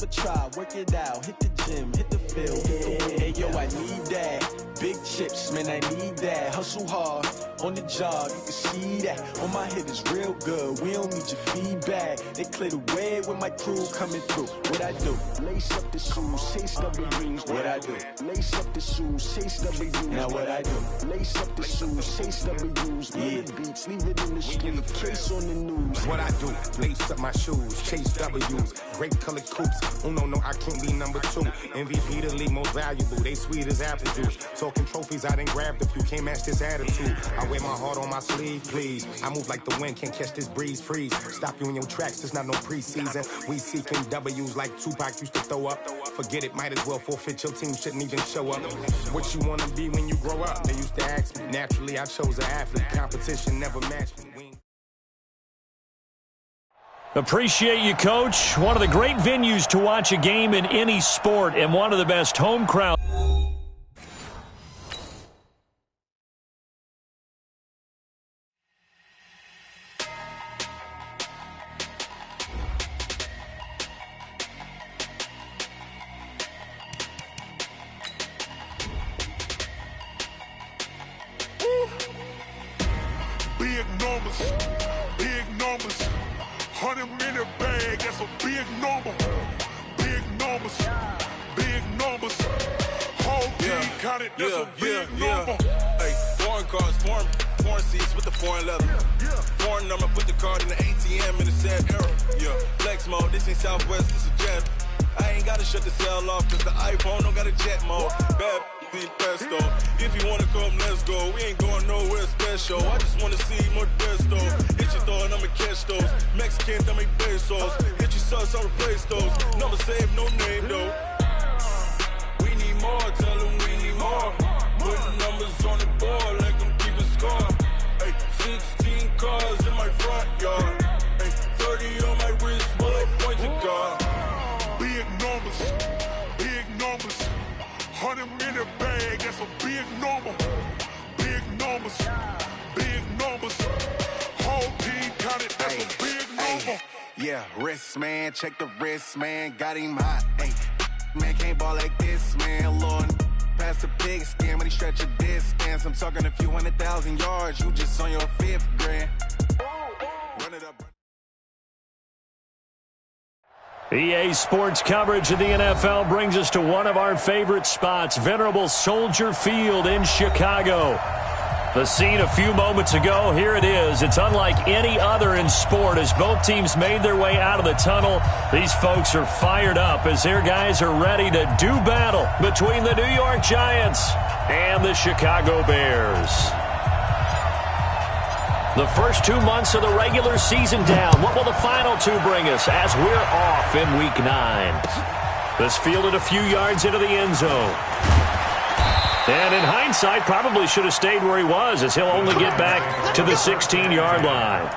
never try, work it out, hit the gym, hit the field, hit the win. Hey yo, I need that. Big chips, man, I need that. Hustle hard, on the job, you can see that. On my hit is real good, we don't need your feedback. They clear the way with my crew coming through. What I do? Lace up the shoes, chase W's. What I do? Lace up the shoes, chase W's. Now what I do? Lace up the shoes, chase W's. Yeah. Beats, leave it in the street, case on the news. What I do? Lace up my shoes, chase W's. Great colored coops. Oh no, I can't be number 2. MVP the league most valuable. They sweet as apple juice. Talking trophies, I done grabbed a few. Can't match this attitude. I wear my heart on my sleeve, please. I move like the wind, can't catch this breeze. Freeze. Stop you in your tracks. There's not no preseason. We seeking W's like Tupac used to throw up. Forget it, might as well forfeit. Your team shouldn't even show up. What you wanna be when you grow up? They used to ask me. Naturally, I chose an athlete. Competition never matched me. Appreciate you, Coach. One of the great venues to watch a game in any sport and one of the best home crowds. Big numbers, 100-minute bag, that's a big number. Big numbers, whole team counted, that's a big number. Hey, foreign cars, foreign seats with the foreign leather. Foreign number, put the card in the ATM in the sad era. Yeah, flex mode, this ain't Southwest, this is Jet. I ain't gotta shut the cell off, cause the iPhone don't got a jet mode. Bad be pesto. If you wanna come, let's go. We ain't going nowhere special. I just wanna see more Modesto. Hit your throw and I'ma catch those. Mexican, dummy pesos. Hit your sauce, I'll replace those. Number save, no name though. We need more, tell them we need more. Put numbers on the board, like them keeping score. Hey, 16 cars in my front yard. Hey, 30 on my wrist, while I point to God. Big numbers, 100-minute bag, that's a big number. Big numbers, whole team counted, that's a big number. Yeah, wrist man, check the wrist man, got him hot. Hey, man can't ball like this, man. Lord, past the big skin when he stretch a distance. I'm talking a few 100,000 yards, you just on your 5th grand. Run it up. EA Sports coverage of the NFL brings us to one of our favorite spots, venerable Soldier Field in Chicago. The scene a few moments ago, here it is. It's unlike any other in sport as both teams made their way out of the tunnel. These folks are fired up as their guys are ready to do battle between the New York Giants and the Chicago Bears. The first 2 months of the regular season down. What will the final 2 bring us as we're off in Week 9? This fielded a few yards into the end zone. And in hindsight, probably should have stayed where he was as he'll only get back to the 16-yard line.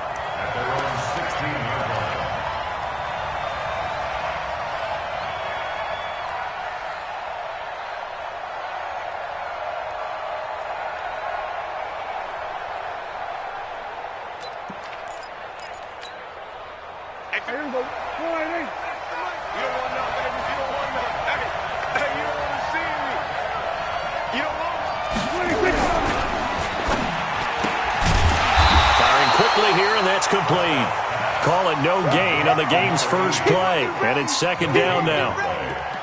Complete. Call it no gain on the game's first play, and it's 2nd down now.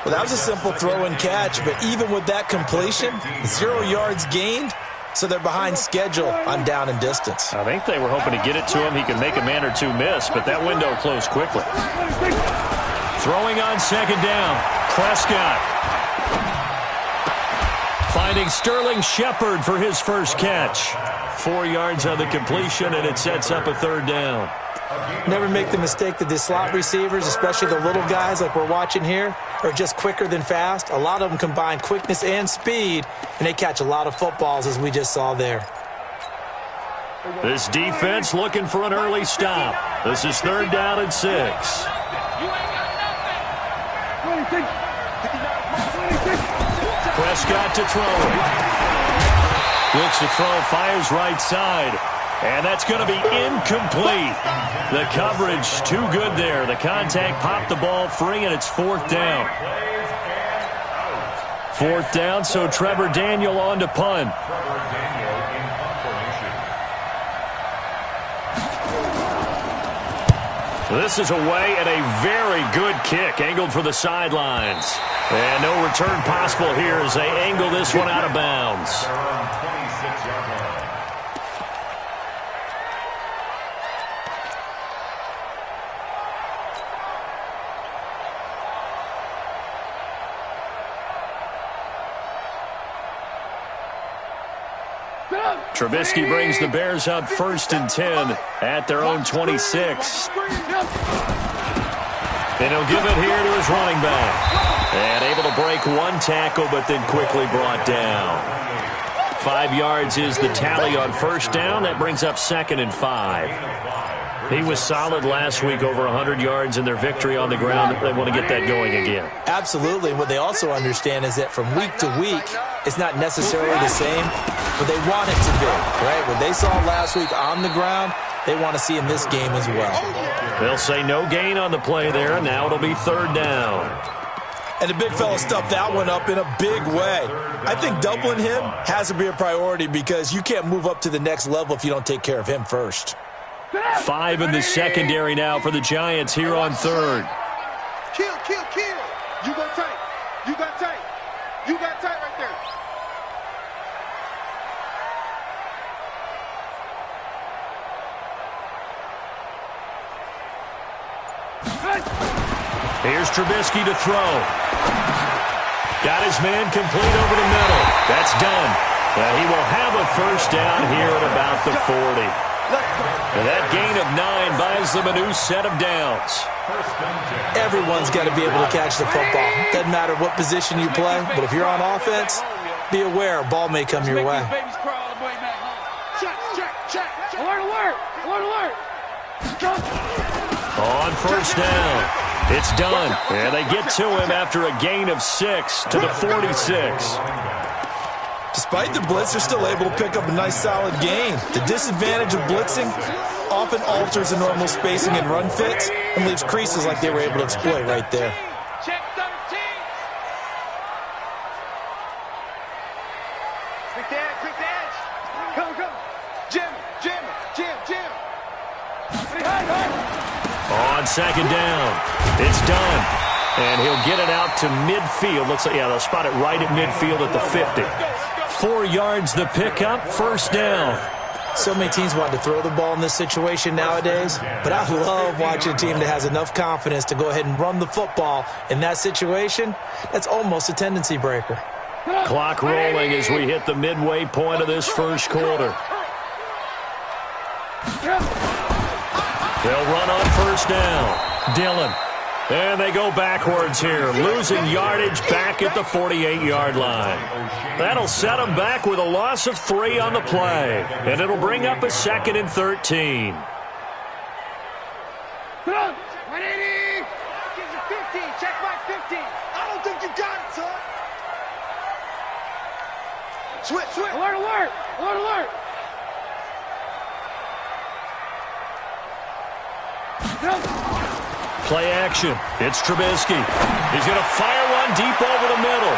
Well, that was a simple throw and catch, but even with that completion, 0 yards gained, so they're behind schedule on down and distance. I think they were hoping to get it to him. He could make a man or 2 miss, but that window closed quickly. Throwing on 2nd down, Prescott. Finding Sterling Shepard for his first catch. 4 yards on the completion, and it sets up a 3rd down. Never make the mistake that the slot receivers, especially the little guys like we're watching here, are just quicker than fast. A lot of them combine quickness and speed, and they catch a lot of footballs, as we just saw there. This defense looking for an early stop. This is 3rd down and 6. Prescott to throw it. Looks to throw, fires right side. And that's going to be incomplete. The coverage too good there. The contact popped the ball free, and it's 4th down. 4th down, so Trevor Daniel on to punt. This is away and a very good kick, angled for the sidelines. And no return possible here as they angle this one out of bounds. Trubisky brings the Bears up 1st and 10 at their own 26. And he'll give it here to his running back. And able to break one tackle, but then quickly brought down. 5 yards is the tally on 1st down. That brings up 2nd and 5. He was solid last week, over 100 yards in their victory on the ground. They want to get that going again. Absolutely. What they also understand is that from week to week, it's not necessarily the same, but they want it to be, right? What they saw last week on the ground, they want to see in this game as well. They'll say no gain on the play there. Now it'll be 3rd down. And the big fella stuffed that one up in a big way. I think doubling him has to be a priority because you can't move up to the next level if you don't take care of him first. 5 in the secondary now for the Giants here on 3rd. Kill. You go tight. You got tight. You got tight right there. Here's Trubisky to throw. Got his man complete over the middle. That's done. He will have a 1st down here at about the 40. And that gain of 9 buys them a new set of downs. Everyone's got to be able to catch the football. Doesn't matter what position you play, but if you're on offense, be aware a ball may come your way. On 1st down, it's done. And they get to him after a gain of 6 to the 46. Despite the blitz, they're still able to pick up a nice solid gain. The disadvantage of blitzing often alters the normal spacing and run fits and leaves creases like they were able to exploit right there. Check 13. Quick edge. Come. Jim. On 2nd down, it's done. And he'll get it out to midfield. Looks like, they'll spot it right at midfield at the 50. 4 yards the pickup, 1st down. So many teams want to throw the ball in this situation nowadays, but I love watching a team that has enough confidence to go ahead and run the football in that situation. That's almost a tendency breaker. Clock rolling as we hit the midway point of this 1st quarter. They'll run on 1st down. Dillon. And they go backwards here, losing yardage back at the 48-yard line. That'll set them back with a loss of 3 on the play. And it'll bring up a 2nd and 13. 180. Gives you 15. Check my 15. I don't think you got it, son. Switch. Alert. Play action. It's Trubisky. He's going to fire one deep over the middle.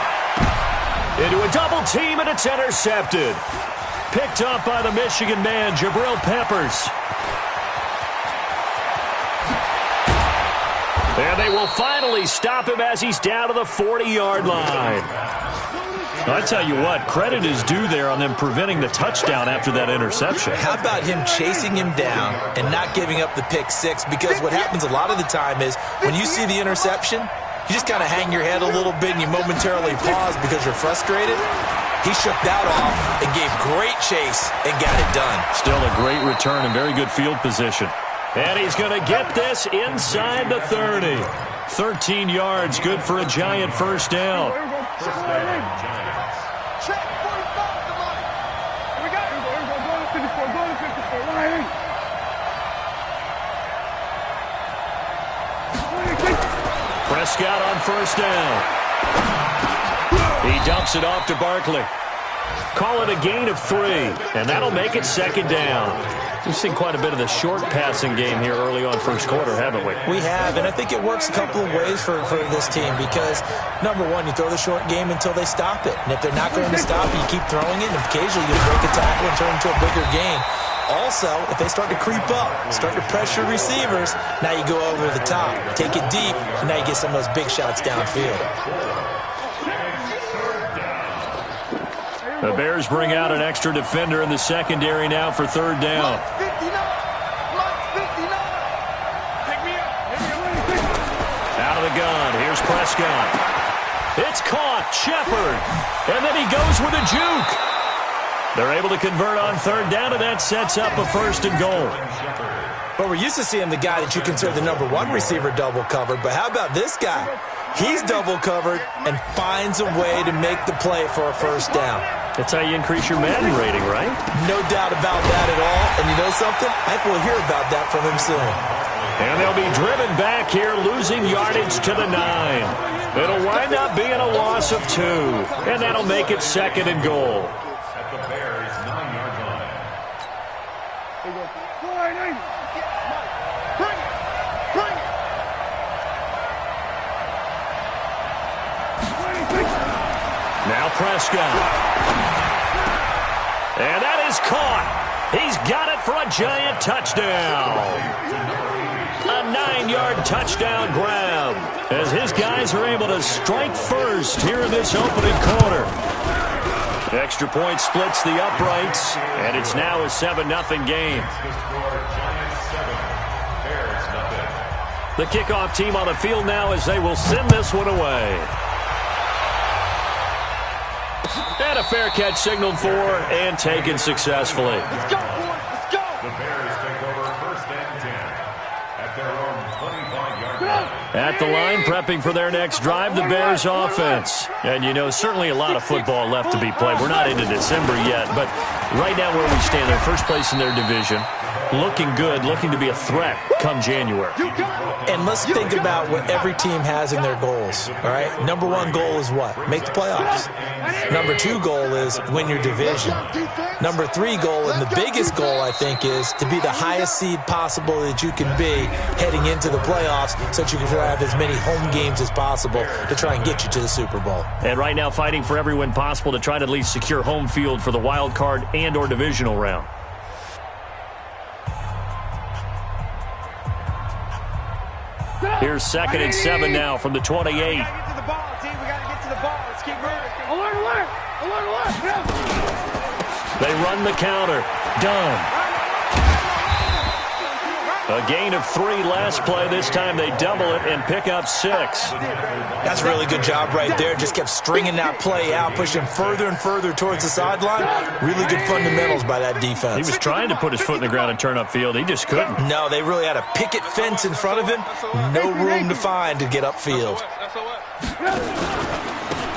Into a double team, and it's intercepted. Picked up by the Michigan man, Jabril Peppers. And they will finally stop him as he's down to the 40-yard line. I tell you what, credit is due there on them preventing the touchdown after that interception. How about him chasing him down and not giving up the pick 6? Because what happens a lot of the time is when you see the interception, you just kind of hang your head a little bit and you momentarily pause because you're frustrated. He shook that off and gave great chase and got it done. Still a great return and very good field position. And he's going to get this inside the 30. 13 yards, good for a Giant 1st down. Prescott on 1st down. He dumps it off to Barkley. Call it a gain of 3, and that'll make it 2nd down. We've seen quite a bit of the short passing game here early on first quarter, haven't we? We have, and I think it works a couple of ways for this team because, number one, you throw the short game until they stop it. And if they're not going to stop it, you keep throwing it, and occasionally you break a tackle and turn it into a bigger game. Also, if they start to creep up, start to pressure receivers, now you go over the top, take it deep, and now you get some of those big shots downfield. The Bears bring out an extra defender in the secondary now for 3rd down. Out of the gun. Here's Prescott. It's caught. Shepard. And then he goes with a juke. They're able to convert on 3rd down, and that sets up a 1st and goal. But we're used to seeing the guy that you consider the number 1 receiver double covered. But how about this guy? He's double covered and finds a way to make the play for a 1st down. That's how you increase your Madden rating, right? No doubt about that at all. And you know something? I think we'll hear about that from him soon. And they'll be driven back here, losing yardage to the 9. It'll wind up being a loss of 2. And that'll make it 2nd and goal. At the Bears' 9-yard line. Bring it! Bring it! Now Prescott. And that is caught. He's got it for a giant touchdown. A 9-yard touchdown grab as his guys are able to strike first here in this opening quarter. Extra point splits the uprights, and it's now a 7-0 game. The kickoff team on the field now as they will send this one away. And a fair catch signaled for and taken successfully. Let's go, boys! Let's go! The Bears take over 1st and 10 at their own 25-yard line. At the line, prepping for their next drive, the Bears offense. And, you know, certainly a lot of football left to be played. We're not into December yet, but right now where we stand, they're first place in their division. Looking good, looking to be a threat come January. And let's think about what every team has in their goals, all right? Number 1 goal is what? Make the playoffs. Number 2 goal is win your division. Number 3 goal, and the biggest goal, I think, is to be the highest seed possible that you can be heading into the playoffs so that you can have as many home games as possible to try and get you to the Super Bowl. And right now fighting for every win possible to try to at least secure home field for the wild card and or divisional round. Here's 2nd and 7 now from the 28. We gotta get to the ball, team. We gotta get to the ball. Let's keep moving. Alert, alert! Alert, alert! They run the counter. Done. A gain of 3 last play. This time they double it and pick up 6. That's a really good job right there. Just kept stringing that play out, pushing further and further towards the sideline. Really good fundamentals by that defense. He was trying to put his foot in the ground and turn upfield. He just couldn't. No, they really had a picket fence in front of him. No room to find to get upfield.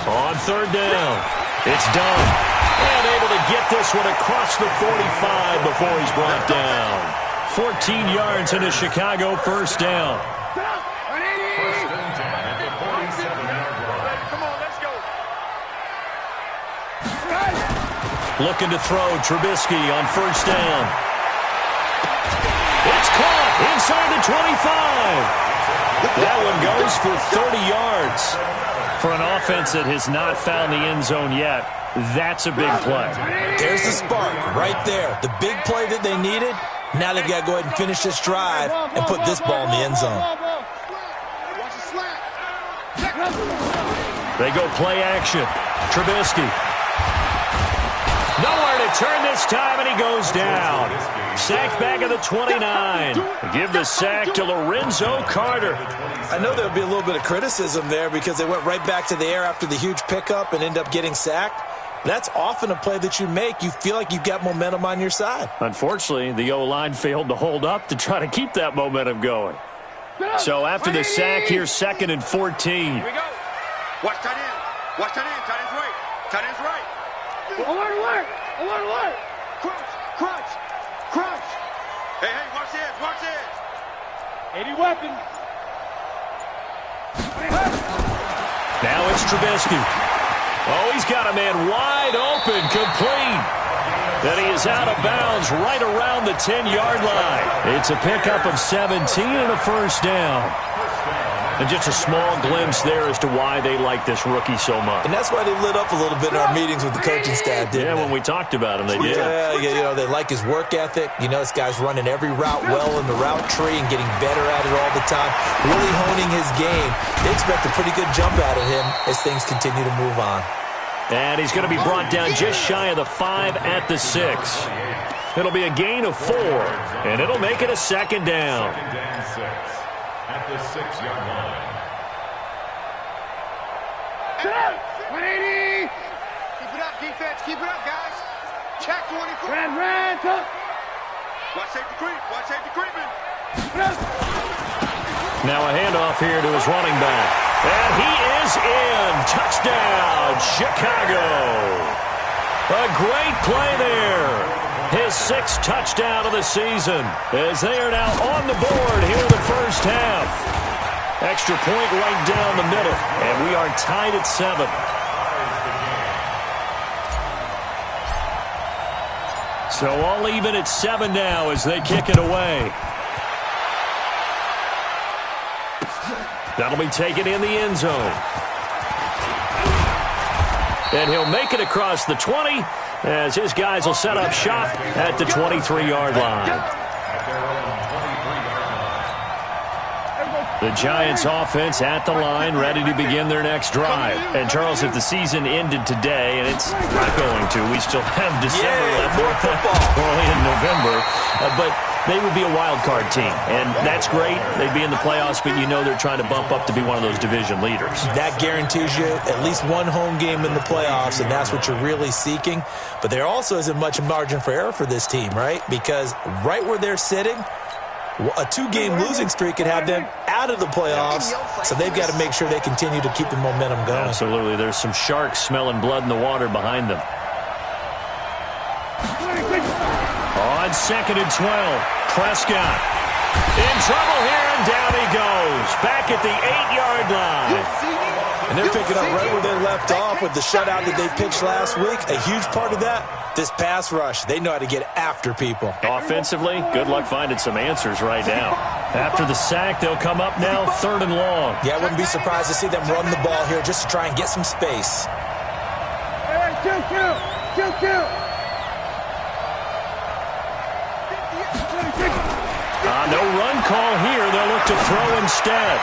On 3rd down, it's done. And able to get this one across the 45 before he's brought down. 14 yards and a Chicago 1st down. First and 10 at the 47-yard line. Come on, let's go. Looking to throw, Trubisky on 1st down. It's caught inside the 25. That one goes for 30 yards. For an offense that has not found the end zone yet, that's a big play. There's the spark right there. The big play that they needed. Now they've got to go ahead and finish this drive and put this ball in the end zone. They go play action. Trubisky. Nowhere to turn this time, and he goes down. Sacked back at the 29. Give the sack to Lorenzo Carter. I know there'll be a little bit of criticism there because they went right back to the air after the huge pickup and end up getting sacked. That's often a play that you make. You feel like you've got momentum on your side. Unfortunately, the O-line failed to hold up to try to keep that momentum going. So after the sack, here's 2nd and 14. Here we go. Watch tight end. Watch tight end. Tight end's right. Tight end's right. Alert, alert. Alert, alert. Crunch, crunch, crunch. Hey, hey, watch this. Watch this. 80 weapon. Now it's Trubisky. Oh, he's got a man wide open, complete. And he is out of bounds right around the 10-yard line. It's a pickup of 17 and a first down. And just a small glimpse there as to why they like this rookie so much. And that's why they lit up a little bit in our meetings with the coaching staff, didn't they? When we talked about him, they did. Yeah, they like his work ethic. This guy's running every route well in the route tree and getting better at it all the time, really honing his game. They expect a pretty good jump out of him as things continue to move on. And he's going to be brought down just shy of the 5 at the 6. It'll be a gain of 4, and it'll make it a second down. Second down 6 at the 6-yard line. 180. Keep it up, defense. Keep it up, guys. Check 24. Run. Watch safety creep. Watch safety creeping. Now a handoff here to his running back. And he is in. Touchdown, Chicago. A great play there. His 6th touchdown of the season as they are now on the board here in the first half. Extra point right down the middle, and we are tied at 7. So all even at 7 now as they kick it away. That'll be taken in the end zone. And he'll make it across the 20 as his guys will set up shop at the 23-yard line. The Giants offense at the line, ready to begin their next drive. And, Charles, if the season ended today, and it's not going to, we still have December left. More football. Early in November. But they would be a wild card team, and that's great. They'd be in the playoffs, but you know they're trying to bump up to be one of those division leaders. That guarantees you at least one home game in the playoffs, and that's what you're really seeking. But there also isn't much margin for error for this team, right? Because right where they're sitting, a 2-game losing streak could have them out of the playoffs, so they've got to make sure they continue to keep the momentum going. Absolutely. There's some sharks smelling blood in the water behind them. On 2nd and 12, Prescott in trouble here, and down he goes. Back at the 8-yard line. And they're picking up right where they left off with the shutout that they pitched last week. A huge part of that, this pass rush. They know how to get after people. Offensively, good luck finding some answers right now. After the sack, they'll come up now 3rd and long. Yeah, I wouldn't be surprised to see them run the ball here just to try and get some space. No run call here. They'll look to throw instead.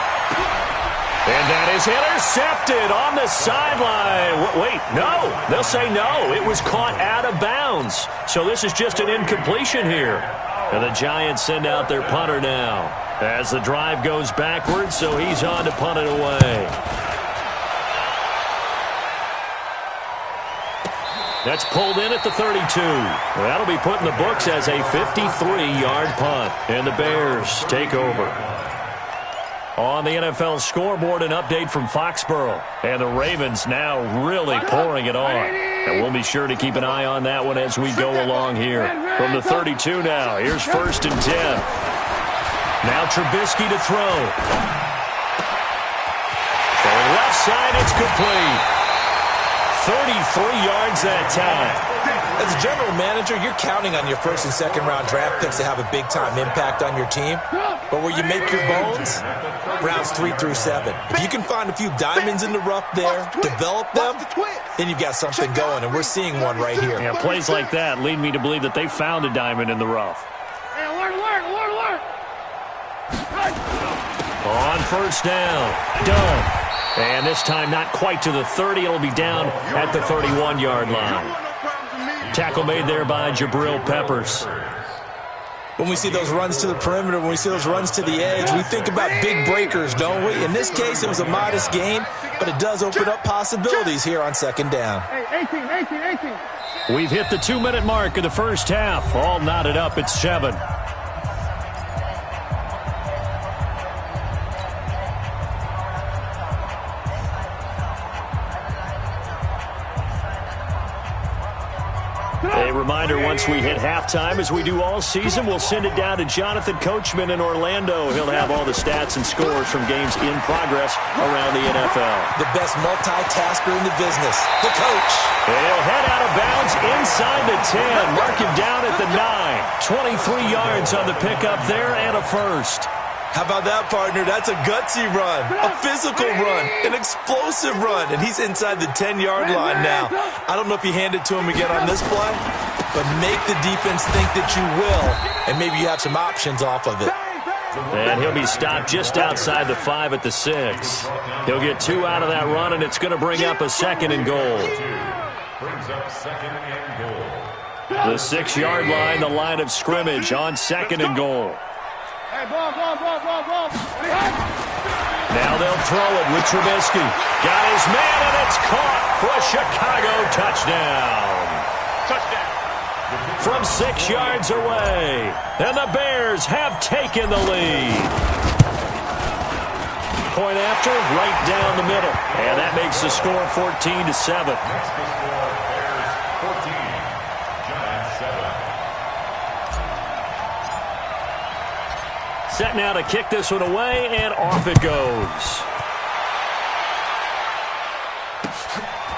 And that is intercepted on the sideline. Wait, no. They'll say no. It was caught out of bounds. So this is just an incompletion here. And the Giants send out their punter now as the drive goes backwards, so he's on to punt it away. That's pulled in at the 32. That'll be put in the books as a 53-yard punt. And the Bears take over. On the NFL scoreboard, an update from Foxborough. And the Ravens now really pouring it on. And we'll be sure to keep an eye on that one as we go along here. From the 32 now, here's 1st and 10. Now Trubisky to throw. For the left side, it's complete. 33 yards that time. As a general manager, you're counting on your 1st and 2nd round draft picks to have a big-time impact on your team. But where you make your bones, rounds 3 through 7. If you can find a few diamonds in the rough there, develop them, then you've got something going, and we're seeing one right here. Yeah, plays like that lead me to believe that they found a diamond in the rough. Hey, alert. On 1st down, done. And this time not quite to the 30. It'll be down at the 31-yard line. Tackle made there by Jabril Peppers. When we see those runs to the perimeter, when we see those runs to the edge, we think about big breakers, don't we? In this case, it was a modest gain, but it does open up possibilities here on 2nd down. 18. We've hit the 2-minute mark of the first half. All knotted up at 7. A reminder, once we hit halftime, as we do all season, we'll send it down to Jonathan Coachman in Orlando. He'll have all the stats and scores from games in progress around the NFL. The best multitasker in the business, the coach. He'll head out of bounds inside the 10. Mark him down at the 9. 23 yards on the pickup there and a first. How about that, partner? That's a gutsy run, a physical run, an explosive run, and he's inside the 10-yard line now. I don't know if you hand it to him again on this play, but make the defense think that you will, and maybe you have some options off of it. And he'll be stopped just outside the 5 at the 6. He'll get 2 out of that run, and it's going to bring up a 2nd and goal. Brings up 2nd and goal. The 6-yard line, the line of scrimmage on 2nd and goal. Now they'll throw it with Trubisky. Got his man, and it's caught for a Chicago touchdown. From 6 yards away. And the Bears have taken the lead. Point after, right down the middle. And that makes the score 14-7. Next to score, Bears 14, Giants 7. Set now to kick this one away, and off it goes.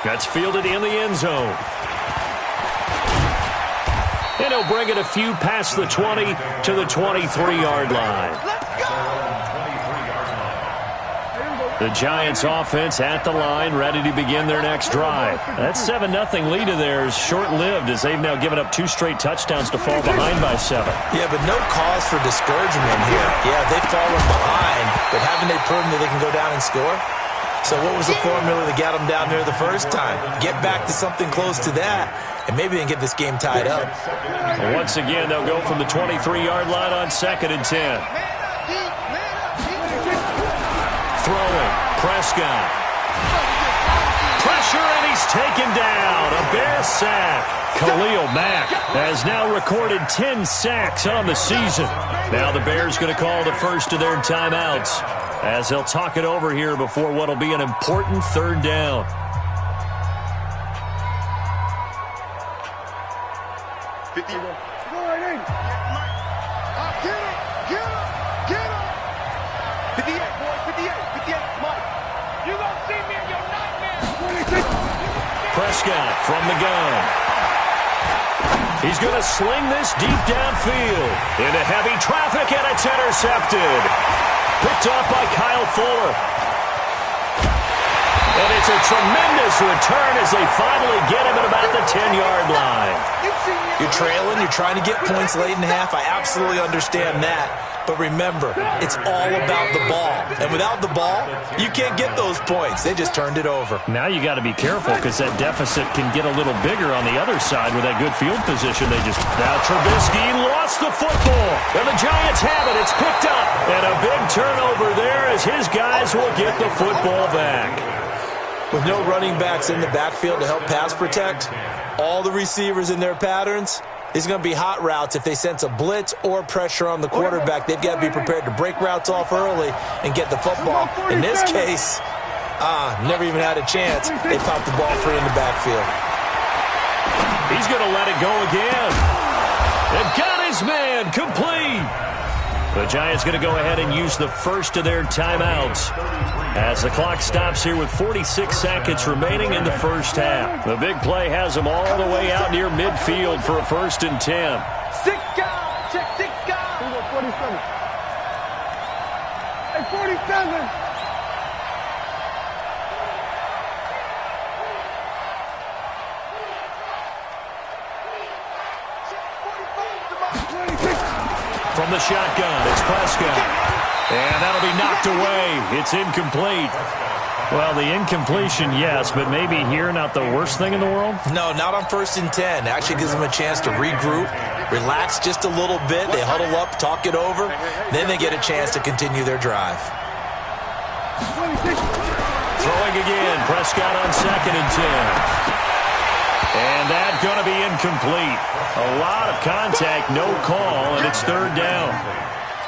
That's fielded in the end zone. And he'll bring it a few past the 20 to the 23-yard line. The Giants offense at the line, ready to begin their next drive. That 7-0 lead of theirs short-lived as they've now given up 2 straight touchdowns to fall behind by 7. Yeah, but no cause for discouragement here. Yeah, they've fallen behind, but haven't they proven that they can go down and score? So what was the formula that got them down there the first time? Get back to something close to that, and maybe they can get this game tied up. Well, once again, they'll go from the 23-yard line on 2nd and 10. Throwing, Prescott. Pressure, and he's taken down. A Bear sack. Khalil Mack has now recorded 10 sacks on the season. Now the Bears going to call the first of their timeouts as they'll talk it over here before what will be an important 3rd down. Prescott from the gun. He's going to sling this deep downfield into heavy traffic, and it's intercepted. Picked off by Kyle Fuller. And it's a tremendous return as they finally get him at about the 10-yard line. You're trailing, you're trying to get points late in the half. I absolutely understand that. But remember, it's all about the ball. And without the ball, you can't get those points. They just turned it over. Now you got to be careful because that deficit can get a little bigger on the other side with that good field position. Now Trubisky lost the football. And the Giants have it. It's picked up. And a big turnover there as his guys will get the football back. With no running backs in the backfield to help pass protect, all the receivers in their patterns, it's going to be hot routes. If they sense a blitz or pressure on the quarterback, they've got to be prepared to break routes off early and get the football. In this case, never even had a chance. They popped the ball free in the backfield. He's going to let it go again. And got his man complete. The Giants going to go ahead and use the first of their timeouts as the clock stops here with 46 seconds remaining in the first half. The big play has them all the way out near midfield for a 1st and 10. 6 guys. Check 6 guys. 47. Hey, 47. From the shotgun, it's Prescott. And that'll be knocked away. It's incomplete. Well, the incompletion, yes, but maybe here not the worst thing in the world? No, not on 1st and 10. Actually gives them a chance to regroup, relax just a little bit. They huddle up, talk it over. Then they get a chance to continue their drive. Throwing again. Prescott on 2nd and 10. And that's going to be incomplete. A lot of contact, no call, and it's 3rd down.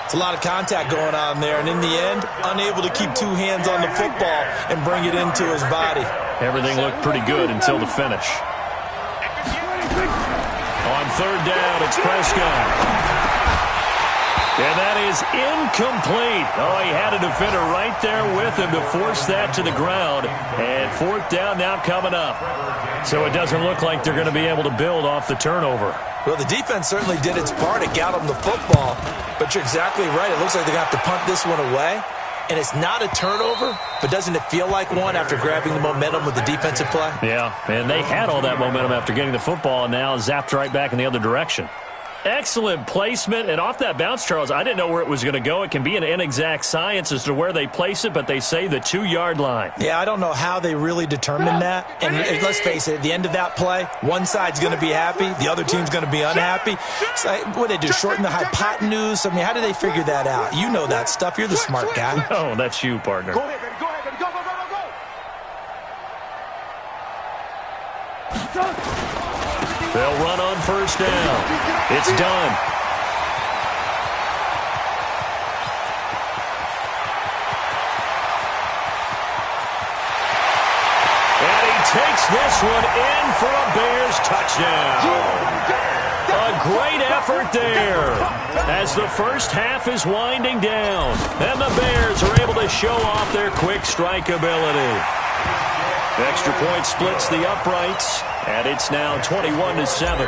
It's a lot of contact going on there, and in the end, unable to keep 2 hands on the football and bring it into his body. Everything looked pretty good until the finish. On third down, it's Prescott. And that is incomplete. Oh, he had a defender right there with him to force that to the ground. And fourth down now coming up. So it doesn't look like they're going to be able to build off the turnover. Well, the defense certainly did its part. It got them the football. But you're exactly right. It looks like they're going to have to punt this one away. And it's not a turnover, but doesn't it feel like one after grabbing the momentum with the defensive play? Yeah, and they had all that momentum after getting the football and now zapped right back in the other direction. Excellent placement, and off that bounce, Charles, I didn't know where it was going to go. It can be an inexact science as to where they place it, but they say the 2-yard line. Yeah, I don't know how they really determined that. And let's face it, at the end of that play, one side's going to be happy, the other team's going to be unhappy. It's like, what did they do, shorten the hypotenuse? I mean, how did they figure that out? You know that stuff. You're the smart guy. Oh, that's you, partner. Go ahead, baby. Go ahead, baby. Go, go, go, go, go. They'll run on first down. It's done. And he takes this one in for a Bears touchdown. A great effort there as the first half is winding down. And the Bears are able to show off their quick strike ability. Extra point splits the uprights, and it's now 21-7.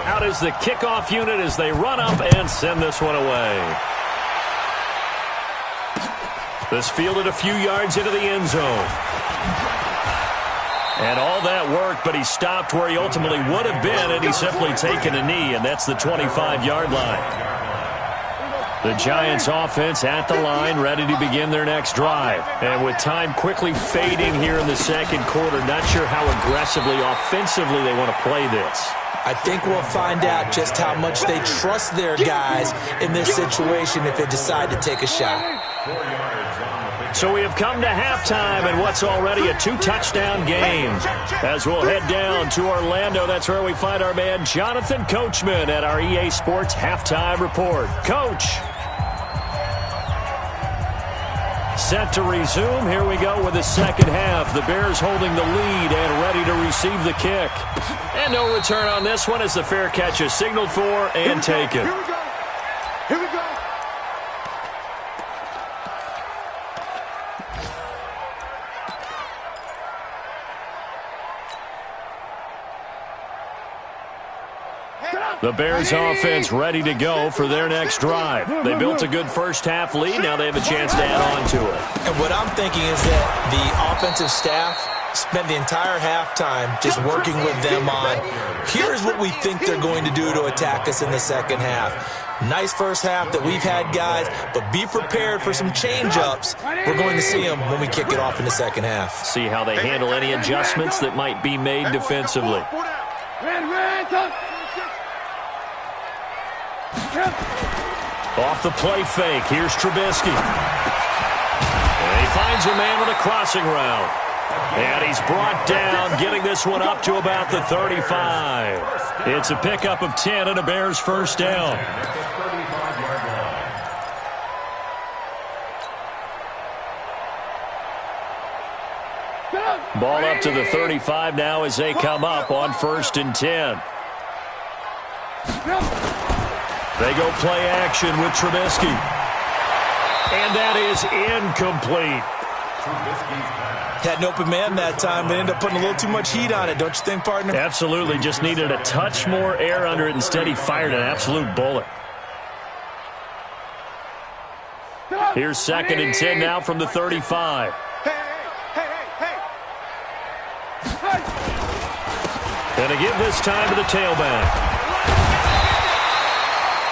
Out is the kickoff unit as they run up and send this one away. This fielded a few yards into the end zone. And all that work, but he stopped where he ultimately would have been, and he's simply taken a knee, and that's the 25-yard line. The Giants offense at the line, ready to begin their next drive. And with time quickly fading here in the second quarter, not sure how aggressively, offensively they want to play this. I think we'll find out just how much they trust their guys in this situation if they decide to take a shot. So we have come to halftime in what's already a 2-touchdown game. As we'll head down to Orlando, that's where we find our man Jonathan Coachman at our EA Sports Halftime Report. Coach. Set to resume. Here we go with the second half. The Bears holding the lead and ready to receive the kick. And no return on this one as the fair catch is signaled for and taken. Here we go. Here we go. The Bears offense ready to go for their next drive. They built a good first half lead. Now they have a chance to add on to it. And what I'm thinking is that the offensive staff spent the entire halftime just working with them on, here's what we think they're going to do to attack us in the second half. Nice first half that we've had, guys, but be prepared for some change-ups. We're going to see them when we kick it off in the second half. See how they handle any adjustments that might be made defensively. Off the play fake, here's Trubisky. And he finds a man with a crossing route. And he's brought down, getting this one up to about the 35. It's a pickup of 10 and a Bears first down. Ball up to the 35 now as they come up on 1st and 10. They go play action with Trubisky. And that is incomplete. Had an open man that time, but ended up putting a little too much heat on it, don't you think, partner? Absolutely. Just needed a touch more air under it. Instead, he fired an absolute bullet. Here's 2nd and 10 now from the 35. And a give this time to the tailback.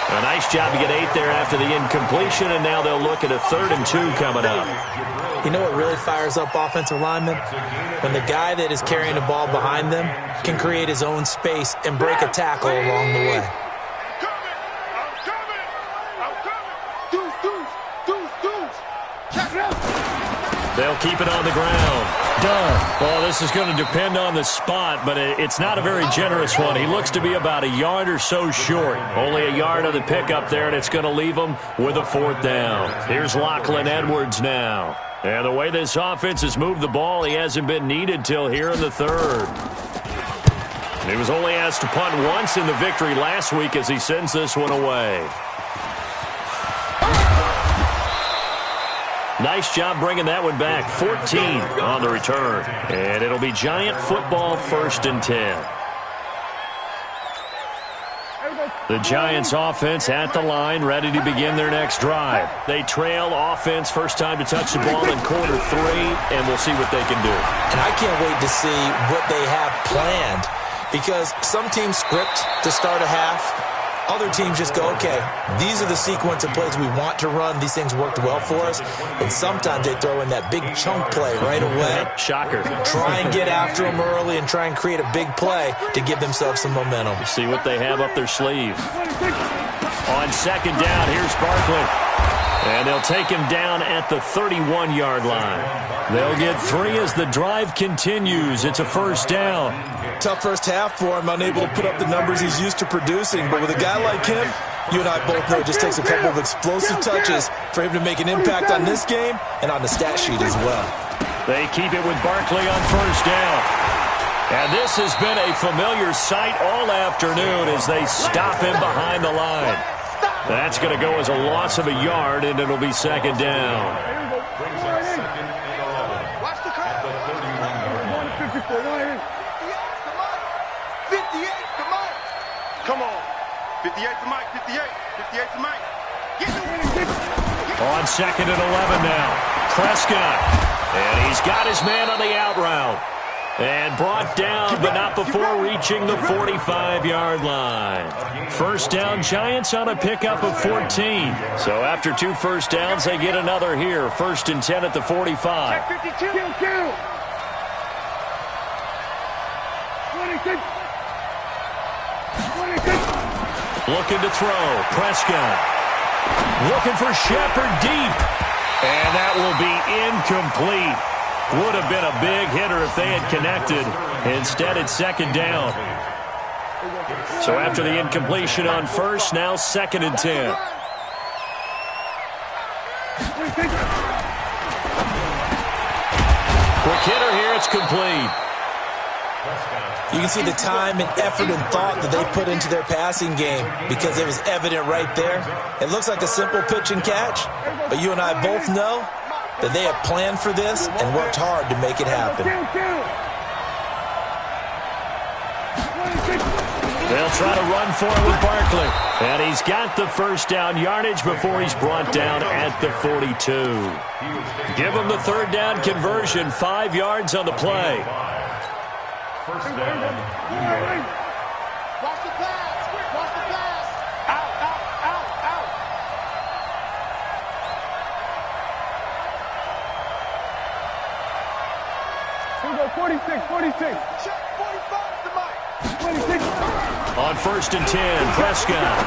A nice job to get 8 there after the incompletion, and now they'll look at a 3rd and 2 coming up. You know what really fires up offensive linemen? When the guy that is carrying the ball behind them can create his own space and break a tackle along the way. They'll keep it on the ground. Done. Well, this is going to depend on the spot, but it's not a very generous one. He looks to be about a yard or so short. Only a yard on the pickup there, and it's going to leave him with a 4th down. Here's Lachlan Edwards now. And the way this offense has moved the ball, he hasn't been needed till here in the 3rd. He was only asked to punt once in the victory last week as he sends this one away. Nice job bringing that one back. 14 on the return. And it'll be Giant football, 1st and 10. The Giants offense at the line, ready to begin their next drive. They trail offense, first time to touch the ball in quarter 3, and we'll see what they can do. And I can't wait to see what they have planned, because some teams script to start a half. Other teams just go, okay, these are the sequence of plays we want to run. These things worked well for us. And sometimes they throw in that big chunk play right away. Shocker. Try and get after them early and try and create a big play to give themselves some momentum. See what they have up their sleeve. On 2nd down, here's Barkley. And they'll take him down at the 31-yard line. They'll get 3 as the drive continues. It's a 1st down. Tough first half for him, unable to put up the numbers he's used to producing. But with a guy like him, you and I both know it just takes a couple of explosive touches for him to make an impact on this game and on the stat sheet as well. They keep it with Barkley on 1st down. And this has been a familiar sight all afternoon as they stop him behind the line. That's going to go as a loss of a yard, and it'll be 2nd down. Come on. 58 to Mike, 58. 58 to Mike. On 2nd and 11 now. Prescott. And he's got his man on the out route. And brought down, but not before reaching the 45-yard line. 1st down, Giants on a pickup of 14. So after 2 first downs, they get another here. 1st and 10 at the 45. 26. Looking to throw. Prescott. Looking for Shepard deep. And that will be incomplete. Would have been a big hitter if they had connected. Instead, it's 2nd down. So after the incompletion on 1st, now 2nd and 10. Quick hitter here, it's complete. You can see the time and effort and thought that they put into their passing game because it was evident right there. It looks like a simple pitch and catch, but you and I both know that they have planned for this and worked hard to make it happen. They'll try to run for it with Barkley. And he's got the 1st down yardage before he's brought down at the 42. Give him the 3rd down conversion, 5 yards on the play. 1st down. Watch the pass. Watch the pass. Out. Here we go, 46. Check 45 to Mike. 26. On 1st and 10, Prescott.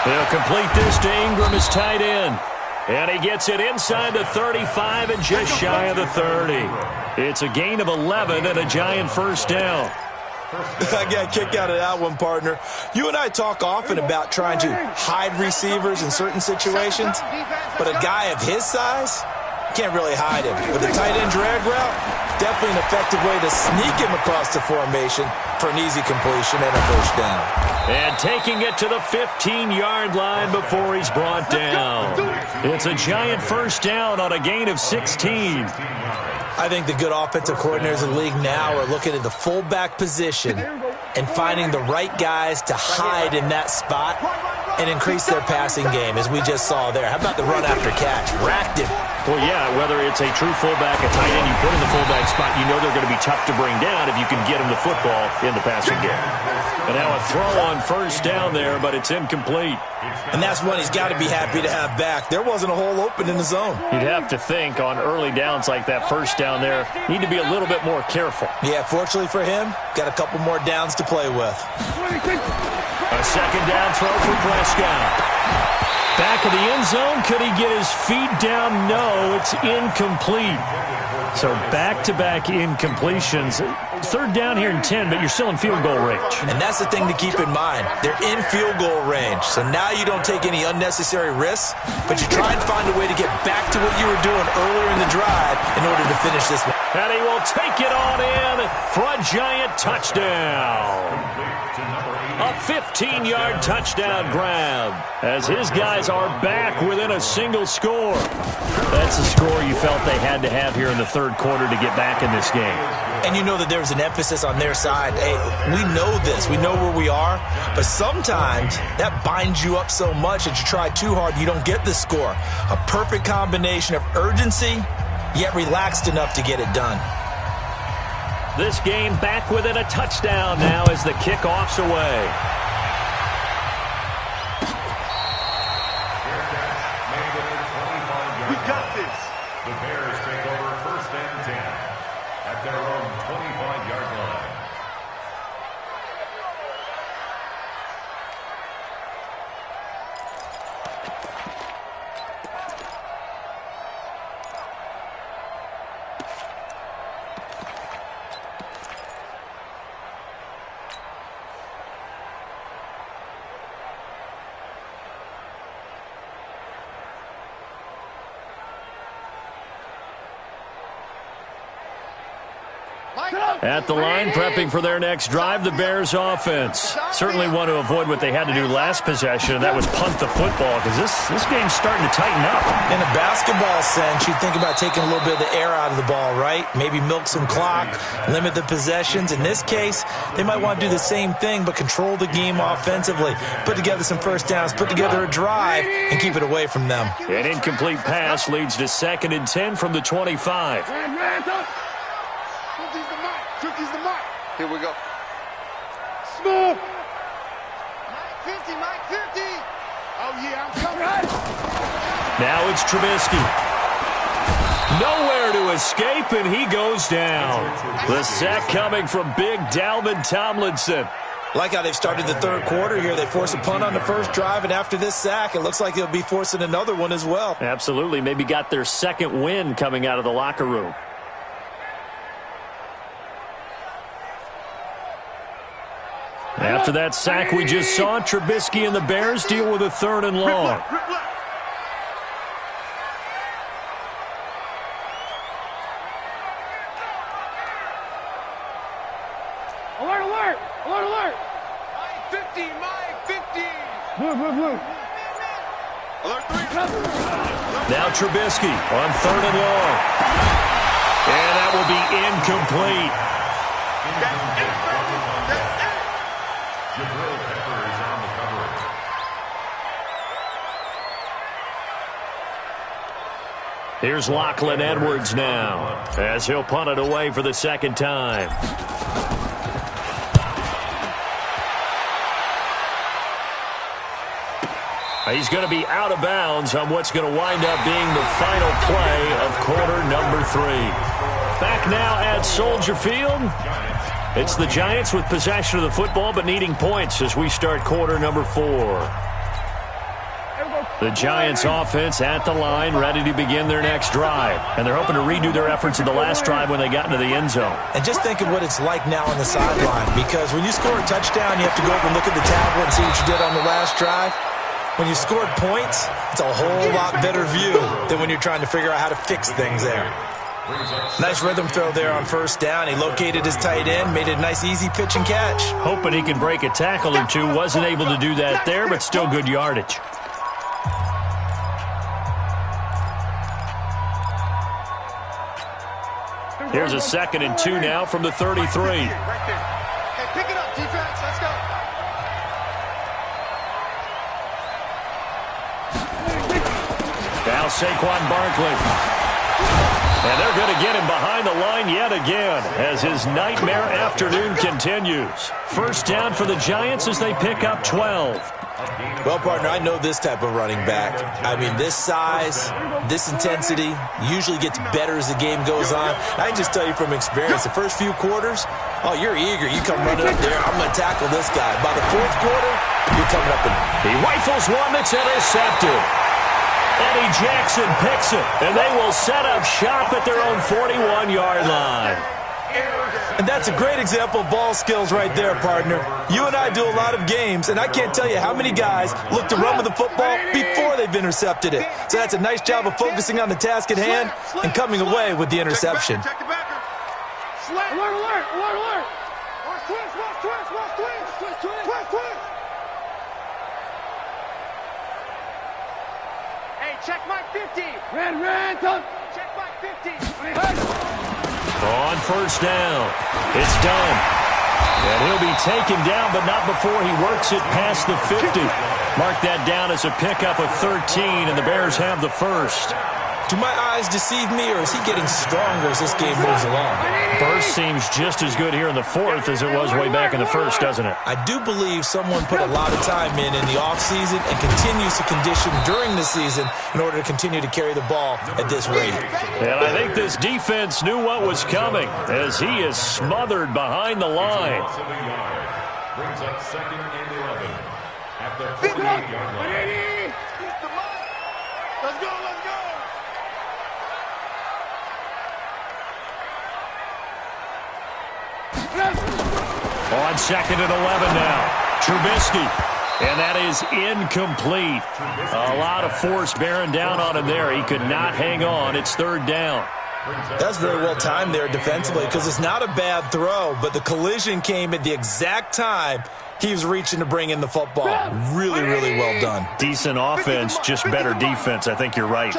They'll complete this to Ingram as tight end. And he gets it inside the 35 and just shy of the 30. It's a gain of 11 and a Giant 1st down. I got a kick out of that one, partner. You and I talk often about trying to hide receivers in certain situations, but a guy of his size, can't really hide him. With the tight end drag route, definitely an effective way to sneak him across the formation for an easy completion and a 1st down. And taking it to the 15-yard line before he's brought down. It's a Giant 1st down on a gain of 16. I think the good offensive coordinators in the league now are looking at the fullback position and finding the right guys to hide in that spot and increase their passing game, as we just saw there. How about the run after catch? Racked him. Well, yeah, whether it's a true fullback, a tight end you put in the fullback spot, you know they're going to be tough to bring down if you can get them the football in the passing game. And now a throw on 1st down there, but it's incomplete. And that's one he's got to be happy to have back. There wasn't a hole open in the zone. You'd have to think on early downs like that 1st down there, need to be a little bit more careful. Yeah, fortunately for him, got a couple more downs to play with. A 2nd down throw for Prescott. Back of the end zone. Could he get his feet down? No, it's incomplete. So back-to-back incompletions. 3rd down here in 10, but you're still in field goal range. And that's the thing to keep in mind. They're in field goal range. So now you don't take any unnecessary risks, but you try and find a way to get back to what you were doing earlier in the drive in order to finish this one. And he will take it on in for a Giant touchdown. A 15-yard touchdown grab as his guys are back within a single score. That's a score you felt they had to have here in the third quarter to get back in this game. And you know that there was an emphasis on their side. Hey, we know this. We know where we are. But sometimes that binds you up so much that you try too hard, you don't get the score. A perfect combination of urgency, yet relaxed enough to get it done. This game back within a touchdown now as the kickoff's away. We got this. The Bears take over first and 10 at their own 25-yard line. At the line, prepping for their next drive, the Bears offense. Certainly want to avoid what they had to do last possession, and that was punt the football, because this game's starting to tighten up. In a basketball sense, you think about taking a little bit of the air out of the ball, right? Maybe milk some clock, limit the possessions. In this case, they might want to do the same thing, but control the game offensively. Put together some first downs, put together a drive, and keep it away from them. An incomplete pass leads to 2nd and 10 from the 25. Here we go. Smooth. Mike 50, Mike 50. Oh, yeah, I'm coming. Now it's Trubisky. Nowhere to escape, and he goes down. The sack coming from big Dalvin Tomlinson. Like how they've started the third quarter here. They force a punt on the first drive, and after this sack, it looks like they'll be forcing another one as well. Absolutely. Maybe got their second win coming out of the locker room. After that sack we just saw, Trubisky and the Bears deal with a 3rd and long. Alert, alert, alert, alert. Mike 50, Mike 50. Blue, blue, blue. Alert 3. Now Trubisky on 3rd and long. And that will be incomplete. Here's Lachlan Edwards now, as he'll punt it away for the second time. He's going to be out of bounds on what's going to wind up being the final play of quarter number 3. Back now at Soldier Field. It's the Giants with possession of the football but needing points as we start quarter number 4. The Giants offense at the line, ready to begin their next drive. And they're hoping to redo their efforts in the last drive when they got into the end zone. And just think of what it's like now on the sideline, because when you score a touchdown, you have to go over and look at the tablet and see what you did on the last drive. When you scored points, it's a whole lot better view than when you're trying to figure out how to fix things there. Nice rhythm throw there on first down. He located his tight end, made it a nice easy pitch and catch. Hoping he can break a tackle or two. Wasn't able to do that there, but still good yardage. Here's a 2nd and 2 now from the 33. Right there. Hey, pick it up, defense. Let's go. Now Saquon Barkley. And they're going to get him behind the line yet again as his nightmare afternoon continues. First down for the Giants as they pick up 12. Well, partner, I know this type of running back. I mean, this size, this intensity usually gets better as the game goes on. I can just tell you from experience, the first few quarters, oh, you're eager. You come running up there, I'm going to tackle this guy. By the fourth quarter, you're coming up and he rifles one that's intercepted. Eddie Jackson picks it, and they will set up shop at their own 41-yard line. And that's a great example of ball skills right there, partner. You and I do a lot of games, and I can't tell you how many guys look to run with the football before they've intercepted it. So that's a nice job of focusing on the task at hand and coming away with the interception. Check the backer. slant. Alert, alert, alert, alert. Watch twist, watch twist, watch twist. Twist, twist, twist, twist. Hey, check my 50. Ran, check my 50. On first down, it's done. And he'll be taken down, but not before he works it past the 50. Mark that down as a pickup of 13, and the Bears have the first. Do my eyes deceive me, or is he getting stronger as this game moves along? First seems just as good here in the fourth as it was way back in the first, doesn't it? I do believe someone put a lot of time in the offseason and continues to condition during the season in order to continue to carry the ball at this rate. And I think this defense knew what was coming as he is smothered behind the line. Brings up second and 11 at the 48-yard line. Let's go, let's go. On second and 11 now. Trubisky. And that is incomplete. A lot of force bearing down on him there. He could not hang on. It's third down. That's very well timed there defensively because it's not a bad throw, but the collision came at the exact time he was reaching to bring in the football. Really, really well done. Decent offense, just better defense. I think you're right.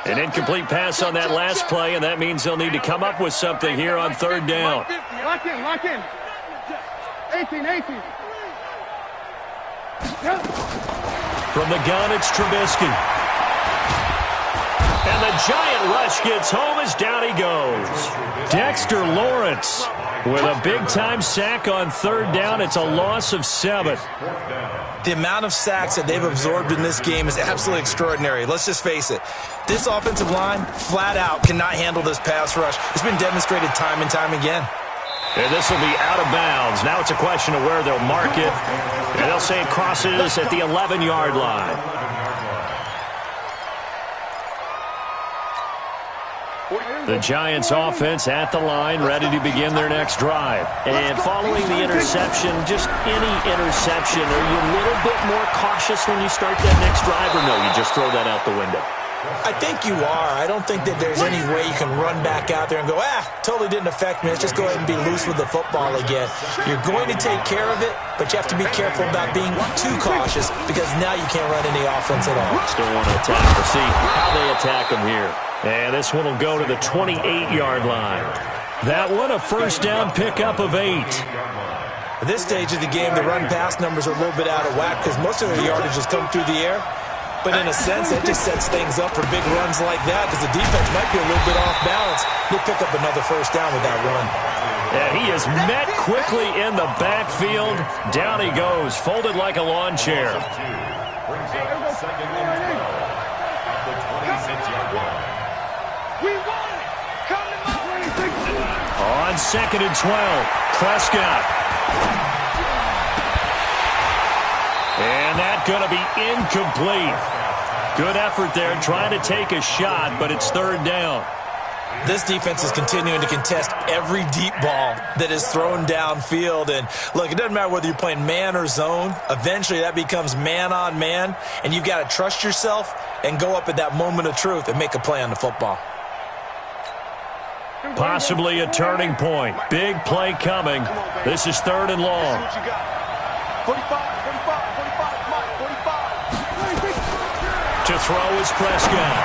An incomplete pass on that last play, and that means they'll need to come up with something here on third down. Lock in, lock in. 18. From the gun, it's Trubisky. And the giant rush gets home as down he goes. Dexter Lawrence with a big-time sack on third down. It's a loss of 7. The amount of sacks that they've absorbed in this game is absolutely extraordinary. Let's just face it. This offensive line, flat out, cannot handle this pass rush. It's been demonstrated time and time again. And this will be out of bounds. Now it's a question of where they'll mark it. And they'll say it crosses at the 11-yard line. The Giants offense at the line, ready to begin their next drive. And following the interception, just any interception, are you a little bit more cautious when you start that next drive, or no, you just throw that out the window? I think you are. I don't think that there's any way you can run back out there and go, totally didn't affect me. Let's just go ahead and be loose with the football again. You're going to take care of it, but you have to be careful about being too cautious because now you can't run any offense at all. Still want to attack. We'll see how they attack them here. And this one will go to the 28-yard line. That one a first down pickup of 8. At this stage of the game, the run-pass numbers are a little bit out of whack because most of the yardage has come through the air. But in a sense, that just sets things up for big runs like that because the defense might be a little bit off balance. They'll pick up another first down with that run. And he is met quickly in the backfield. Down he goes, folded like a lawn chair. Brings up second and 12 at the 26-yard line. We won it. Come to my On second and 12, Prescott. And that's going to be incomplete. Good effort there trying to take a shot, but it's third down. This defense is continuing to contest every deep ball that is thrown downfield. And, look, it doesn't matter whether you're playing man or zone. Eventually that becomes man-on-man, and you've got to trust yourself and go up at that moment of truth and make a play on the football. Possibly a turning point. Big play coming. This is third and long. 45. To throw is Prescott.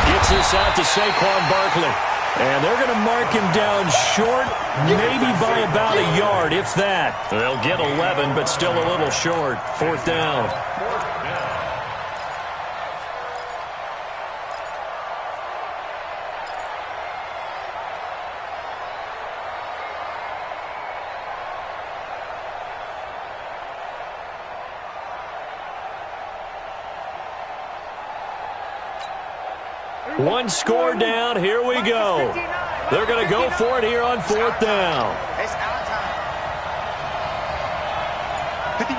Gets this out to Saquon Barkley. And they're going to mark him down short, maybe by about a yard, if that. They'll get 11, but still a little short. Fourth down. One score down. Here we go. They're going to go for it here on fourth down. It's our time. 59.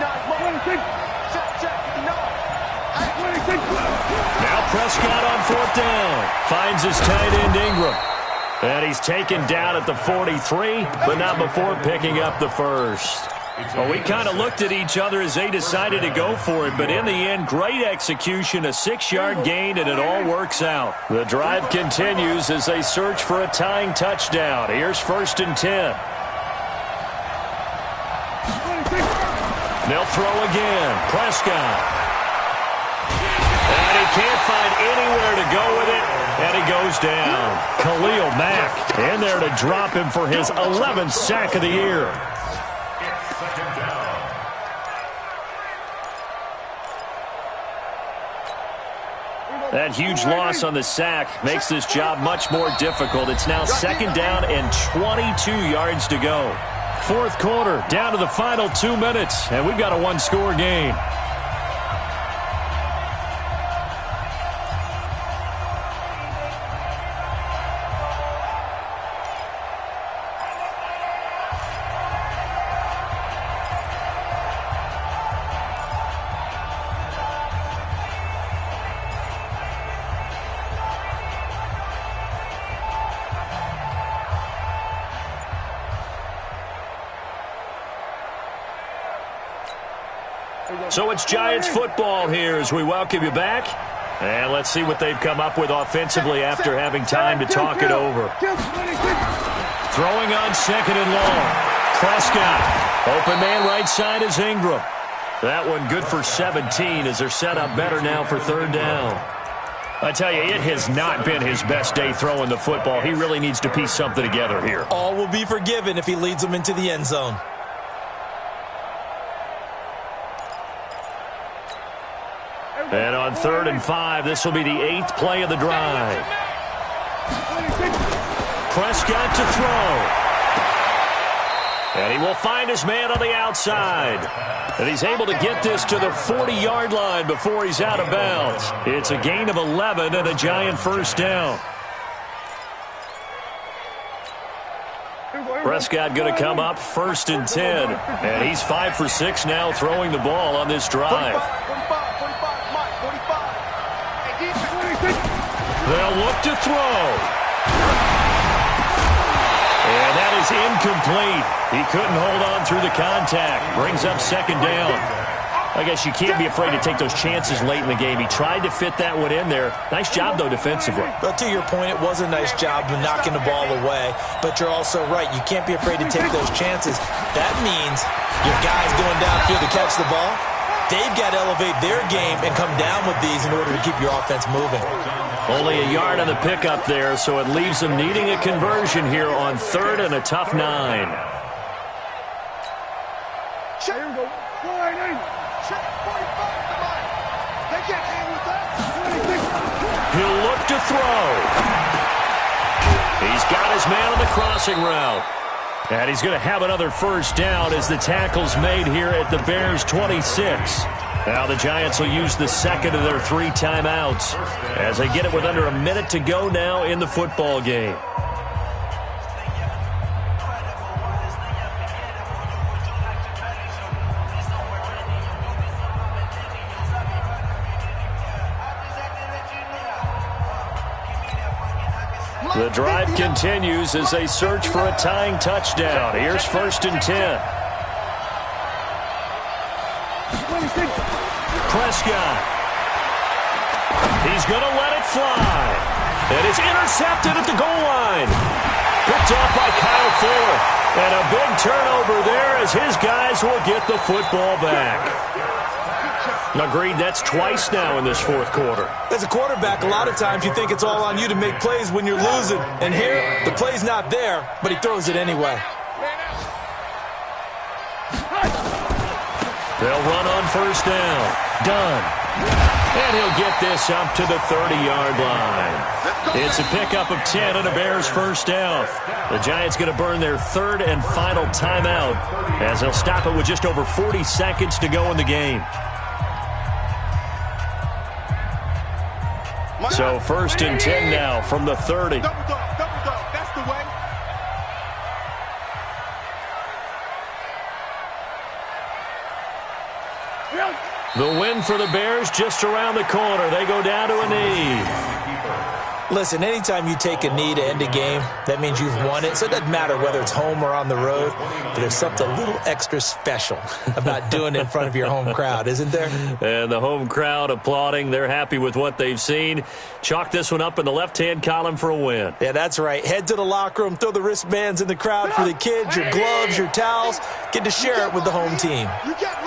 Check. 59. Now Prescott on fourth down. Finds his tight end Ingram. And he's taken down at the 43, but not before picking up the first. Well, we kind of looked at each other as they decided to go for it, but in the end, great execution, a 6-yard gain, and it all works out. The drive continues as they search for a tying touchdown. Here's 1st and 10. They'll throw again. Prescott. And he can't find anywhere to go with it, and he goes down. Khalil Mack in there to drop him for his 11th sack of the year. That huge loss on the sack makes this job much more difficult. It's now 2nd down and 22 yards to go. 4th quarter, down to the final 2 minutes, and we've got a 1-score game. So it's Giants football here as we welcome you back. And let's see what they've come up with offensively after having time to talk it over. Throwing on 2nd and long. Prescott. Open man right side is Ingram. That one good for 17 as they're set up better now for 3rd down. I tell you, it has not been his best day throwing the football. He really needs to piece something together here. All will be forgiven if he leads them into the end zone. And on 3rd and 5, this will be the 8th play of the drive. Prescott to throw. And he will find his man on the outside. And he's able to get this to the 40-yard line before he's out of bounds. It's a gain of 11 and a Giant 1st down. Prescott going to come up 1st and 10. And he's 5 for 6 now throwing the ball on this drive. They'll look to throw. And that is incomplete. He couldn't hold on through the contact. Brings up 2nd down. I guess you can't be afraid to take those chances late in the game. He tried to fit that one in there. Nice job, though, defensively. But to your point, it was a nice job of knocking the ball away. But you're also right. You can't be afraid to take those chances. That means your guys going downfield to catch the ball, they've got to elevate their game and come down with these in order to keep your offense moving. Only a yard on the pickup there, so it leaves them needing a conversion here on 3rd and a tough 9. He'll look to throw. He's got his man on the crossing route. And he's going to have another 1st down as the tackle's made here at the Bears' 26. Now the Giants will use the 2nd of their 3 timeouts as they get it with under a minute to go now in the football game. The drive continues as they search for a tying touchdown. Here's 1st and 10. Prescott. He's going to let it fly. It is intercepted at the goal line. Picked off by Kyle Fuller. And a big turnover there as his guys will get the football back. Agreed, that's twice now in this 4th quarter. As a quarterback, a lot of times you think it's all on you to make plays when you're losing. And here, the play's not there, but he throws it anyway. They'll run on 1st down. Done. And he'll get this up to the 30-yard line. It's a pickup of 10 and a Bears 1st down. The Giants going to burn their 3rd and final timeout as they'll stop it with just over 40 seconds to go in the game. So 1st and 10 now from the 30. Double dog, that's the way. The win for the Bears just around the corner. They go down to a knee. Listen, anytime you take a knee to end a game, that means you've won it. So it doesn't matter whether it's home or on the road, but there's something a little extra special about doing it in front of your home crowd, isn't there? And the home crowd applauding. They're happy with what they've seen. Chalk this one up in the left-hand column for a win. Yeah, that's right. Head to the locker room, throw the wristbands in the crowd for the kids, your gloves, your towels. Get to share it with the home team. You got